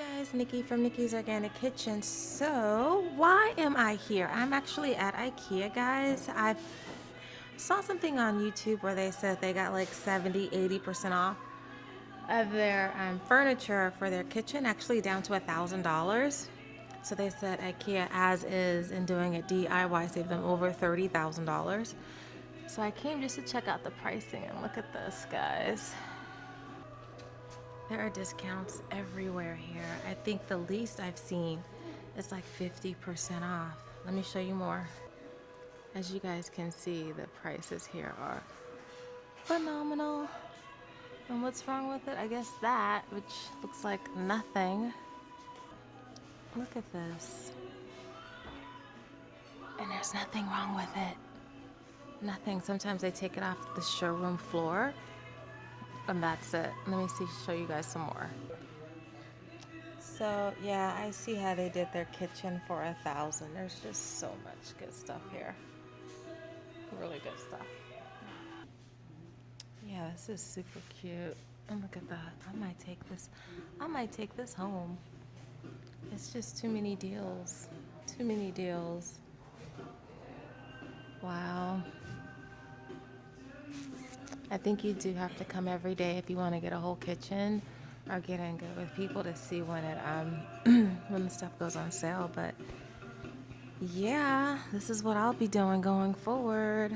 Guys, Nikki from Nikki's Organic Kitchen. So why am I here? I'm actually at Ikea, guys. I saw something on YouTube where they said they got like 70-80% off of their furniture for their kitchen, actually down to $1,000. So they said Ikea as is and doing it DIY saved them over $30,000. So I came just to check out the pricing and look at this, guys. There are discounts everywhere here. I think the least I've seen is like 50% off. Let me show you more. As you guys can see, the prices here are phenomenal. And what's wrong with it? I guess that, which looks like nothing. Look at this. And there's nothing wrong with it. Nothing. Sometimes they take it off the showroom floor. And that's it. Let me show you guys some more. So yeah, I see how they did their kitchen for $1,000. There's just so much good stuff here. Really good stuff. Yeah, this is super cute. And look at that. I might take this home. It's just too many deals. Too many deals. Wow. I think you do have to come every day if you want to get a whole kitchen or get in good with people to see when it when the stuff goes on sale. But yeah, this is what I'll be doing going forward.